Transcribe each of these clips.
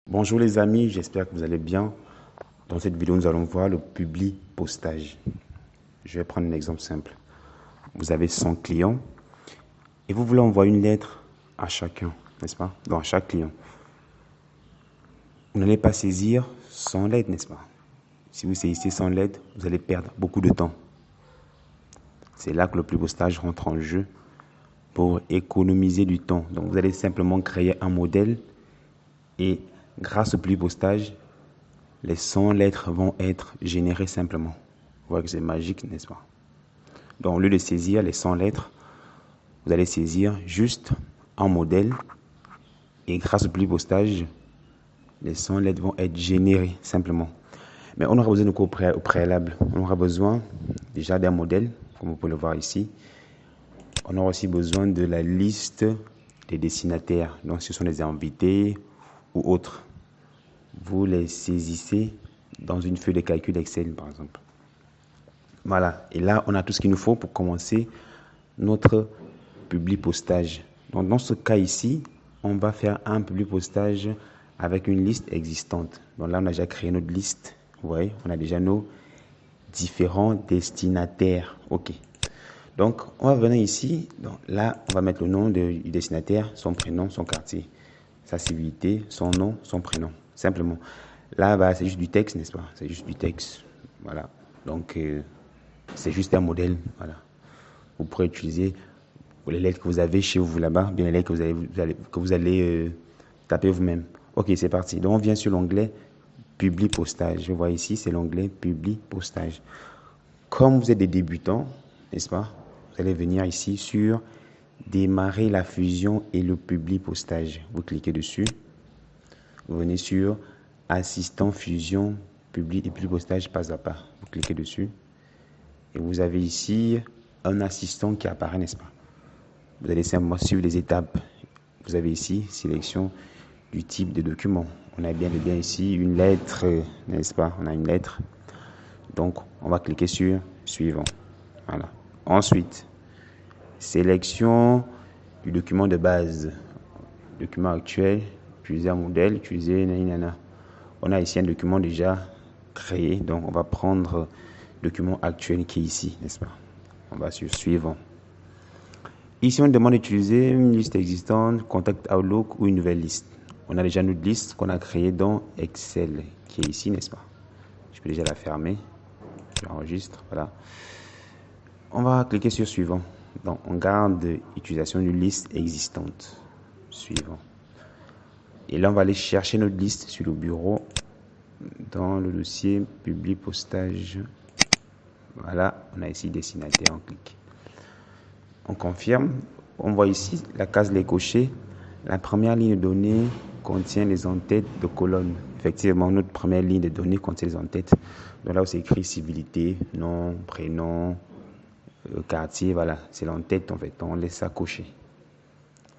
Bonjour les amis, j'espère que vous allez bien. Dans cette vidéo, nous allons voir le publi postage. Je vais prendre un exemple simple. Vous avez 100 clients et vous voulez envoyer une lettre à chacun, n'est-ce pas? Donc à chaque client. Vous n'allez pas saisir 100 lettres, n'est-ce pas? Si vous saisissez 100 lettres, vous allez perdre beaucoup de temps. C'est là que le publi postage rentre en jeu pour économiser du temps. Donc vous allez simplement créer un modèle et grâce au publi postage, les 100 lettres vont être générées simplement. Vous voyez que c'est magique, n'est-ce pas? Donc, au lieu de saisir les 100 lettres, vous allez saisir juste un modèle et grâce au publi postage, les 100 lettres vont être générées simplement. Mais on aura besoin de quoi au préalable? On aura besoin déjà d'un modèle, comme vous pouvez le voir ici. On aura aussi besoin de la liste des destinataires. Donc, ce sont des invités ou autres. Vous les saisissez dans une feuille de calcul Excel, par exemple. Voilà, et là, on a tout ce qu'il nous faut pour commencer notre publi postage. Donc, dans ce cas ici, on va faire un publi postage avec une liste existante. Donc là, on a déjà créé notre liste. Vous voyez, on a déjà nos différents destinataires. OK. Donc, on va venir ici. Donc là, on va mettre le nom du destinataire, son prénom, son quartier, sa civilité, son nom, son prénom. Simplement. Là, bah, c'est juste du texte, n'est-ce pas? C'est juste du texte. Voilà. Donc, c'est juste un modèle. Voilà. Vous pourrez utiliser les lettres que vous avez chez vous là-bas, bien les lettres que vous allez taper vous-même. Ok, c'est parti. Donc, on vient sur l'onglet Publi postage. Je vois ici, c'est l'onglet Publi postage. Comme vous êtes des débutants, n'est-ce pas? Vous allez venir ici sur Démarrer la fusion et le publi postage. Vous cliquez dessus. Vous venez sur Assistant fusion, publi et publi postage pas à pas. Vous cliquez dessus. Et vous avez ici un assistant qui apparaît, n'est-ce pas? Vous allez simplement suivre les étapes. Vous avez ici sélection du type de document. On a bien ici une lettre, n'est-ce pas? On a une lettre. Donc, on va cliquer sur suivant. Voilà. Ensuite, sélection du document de base. Document actuel, utiliser un modèle, utiliser nanana. On a ici un document déjà créé. Donc, on va prendre le document actuel qui est ici, n'est-ce pas? On va sur suivant. Ici, on demande d'utiliser une liste existante, Contact Outlook ou une nouvelle liste. On a déjà notre liste qu'on a créée dans Excel, qui est ici, n'est-ce pas? Je peux déjà la fermer. J'enregistre, voilà. On va cliquer sur suivant. Donc, on garde utilisation d'une liste existante. Suivant. Et là, on va aller chercher notre liste sur le bureau dans le dossier publi postage. Voilà, on a ici destinataire, on clique. On confirme. On voit ici la case les cochés. La première ligne de données contient les en-têtes de colonnes. Effectivement, notre première ligne de données contient les en-têtes. Donc là où c'est écrit civilité, nom, prénom, quartier, voilà, c'est l'en-tête en fait. On laisse ça cocher.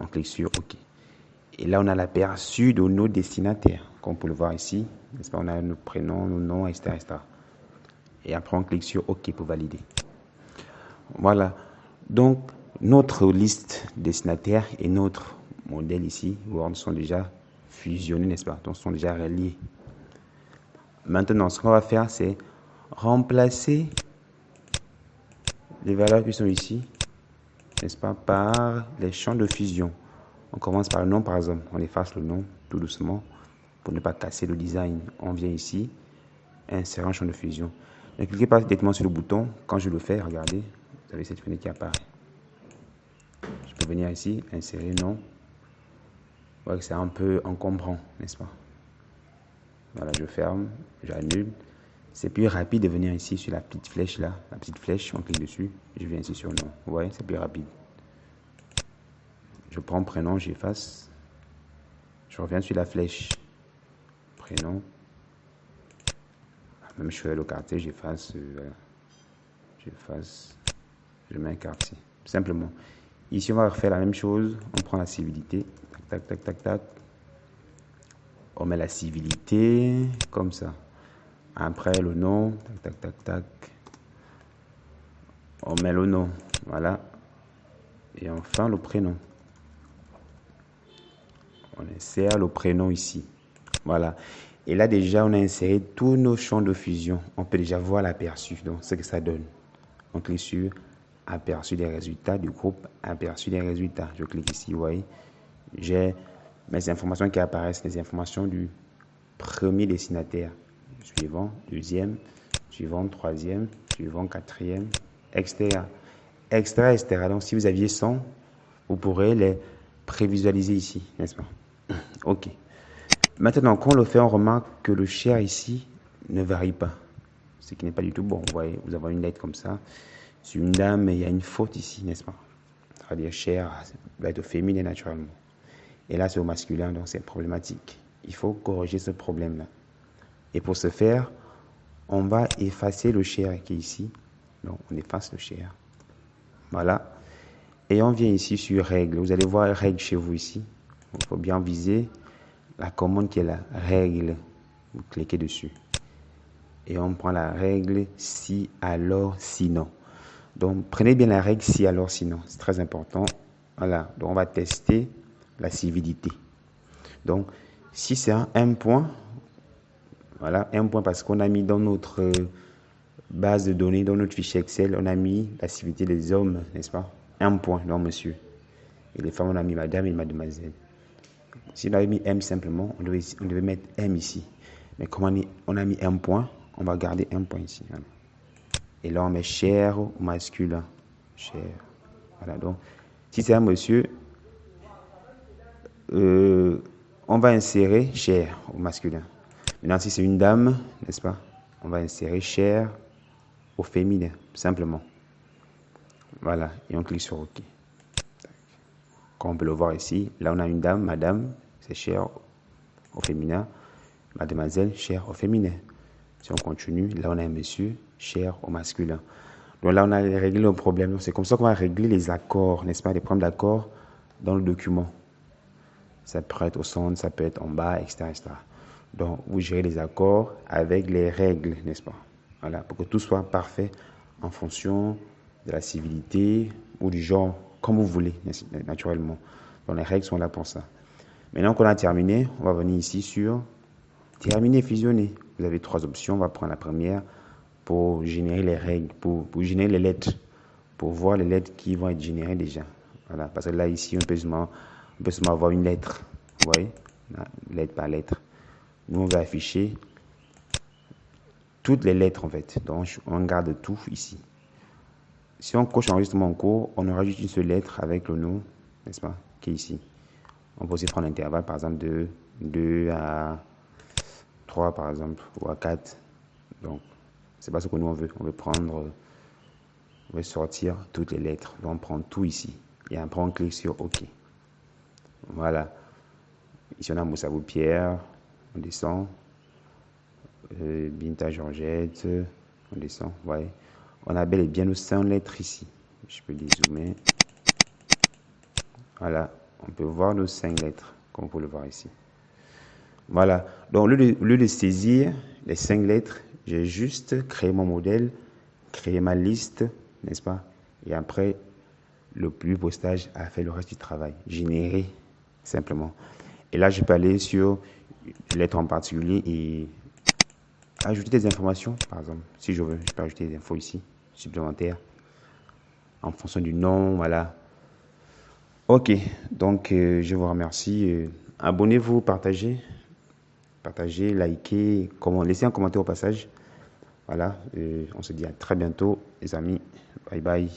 On clique sur OK. Et là, on a l'aperçu de nos destinataires, comme on peut le voir ici. N'est-ce pas? On a nos prénoms, nos noms, etc., etc. Et après, on clique sur OK pour valider. Voilà. Donc, notre liste destinataire et notre modèle ici, Word, sont déjà fusionnés, n'est-ce pas? Donc, sont déjà reliés. Maintenant, ce qu'on va faire, c'est remplacer les valeurs qui sont ici, n'est-ce pas, par les champs de fusion. On commence par le nom, par exemple. On efface le nom tout doucement pour ne pas casser le design. On vient ici, insérer un champ de fusion. Ne cliquez pas directement sur le bouton. Quand je le fais, regardez, vous avez cette fenêtre qui apparaît. Je peux venir ici, insérer nom. Ouais, c'est un peu encombrant, n'est-ce pas? Voilà, je ferme, j'annule. C'est plus rapide de venir ici sur la petite flèche là. La petite flèche, on clique dessus. Je viens ici sur nom. Vous voyez, c'est plus rapide. Je prends prénom, j'efface. Je reviens sur la flèche. Prénom. Même je fais le quartier, j'efface. Voilà. J'efface. Je mets un quartier. Simplement. Ici, on va refaire la même chose. On prend la civilité. Tac, tac, tac, tac, tac. On met la civilité comme ça. Après le nom. Tac, tac, tac, tac. On met le nom. Voilà. Et enfin le prénom. On insère le prénom ici. Voilà. Et là, déjà, on a inséré tous nos champs de fusion. On peut déjà voir l'aperçu, donc ce que ça donne. On clique sur aperçu des résultats du groupe, aperçu des résultats. Je clique ici, vous voyez. J'ai mes informations qui apparaissent, les informations du premier destinataire, suivant, deuxième, suivant, troisième, suivant, quatrième, etc. Etc. Donc, si vous aviez 100, vous pourrez les prévisualiser ici, n'est-ce pas? OK. Maintenant, quand on le fait, on remarque que le share ici ne varie pas. Ce qui n'est pas du tout bon. Vous voyez, vous avez une lettre comme ça. C'est une dame, mais il y a une faute ici, n'est-ce pas? C'est-à-dire share va être au féminin naturellement. Et là, c'est au masculin, donc c'est problématique. Il faut corriger ce problème-là. Et pour ce faire, on va effacer le share qui est ici. Donc, on efface le share. Voilà. Et on vient ici sur règle. Vous allez voir règle chez vous ici. Il faut bien viser la commande qui est la règle. Vous cliquez dessus. Et on prend la règle si, alors, sinon. Donc, prenez bien la règle si, alors, sinon. C'est très important. Voilà. Donc, on va tester la civilité. Donc, si c'est un point, voilà, un point parce qu'on a mis dans notre base de données, dans notre fichier Excel, on a mis la civilité des hommes, n'est-ce pas? Un point, non, monsieur. Et les femmes, on a mis madame et mademoiselle. Si on avait mis M simplement, on devait mettre M ici. Mais comme on a mis un point, on va garder un point ici. Voilà. Et là, on met cher au masculin. Cher. Voilà, donc, si c'est un monsieur, on va insérer cher au masculin. Maintenant, si c'est une dame, n'est-ce pas? On va insérer cher au féminin, simplement. Voilà, et on clique sur OK. Comme on peut le voir ici, là on a une dame, madame, c'est cher au féminin, mademoiselle, cher au féminin. Si on continue, là on a un monsieur, cher au masculin. Donc là on a réglé le problème. C'est comme ça qu'on va régler les accords, n'est-ce pas, les problèmes d'accords dans le document. Ça peut être au centre, ça peut être en bas, etc., etc. Donc vous gérez les accords avec les règles, n'est-ce pas? Voilà, pour que tout soit parfait en fonction de la civilité ou du genre, comme vous voulez, naturellement. Donc les règles sont là pour ça. Maintenant qu'on a terminé, on va venir ici sur terminer, fusionner. Vous avez 3 options. On va prendre la première pour générer les règles, pour générer les lettres, pour voir les lettres qui vont être générées déjà. Voilà, parce que là, ici, on peut seulement avoir une lettre. Vous voyez, là, lettre par lettre. Nous, on va afficher toutes les lettres, en fait. Donc, on garde tout ici. Si on coche enregistrement en cours, on aura juste une seule lettre avec le nom, n'est-ce pas, qui est ici. On peut aussi prendre l'intervalle, par exemple, de 2 à 3, par exemple, ou à 4. Donc, c'est pas ce que nous, on veut. On veut sortir toutes les lettres. Donc, on prend tout ici. Et après, on clique sur OK. Voilà. Ici, on a Moussabou Pierre. On descend. Binta Georgette. On descend. Vous voyez. On a bel et bien nos 100 lettres ici. Je peux dézoomer. Voilà. On peut voir nos 5 lettres, comme vous pouvez le voir ici. Voilà. Donc, au lieu de saisir les 5 lettres, j'ai juste créé mon modèle, créé ma liste, n'est-ce pas? Et après, le plus beau stage a fait le reste du travail. Générer, simplement. Et là, je peux aller sur une lettre en particulier et ajouter des informations, par exemple. Si je veux, je peux ajouter des infos ici, supplémentaires, en fonction du nom, voilà. Ok, donc je vous remercie. Abonnez-vous, partagez, likez, laissez un commentaire au passage. Voilà, on se dit à très bientôt, les amis. Bye bye.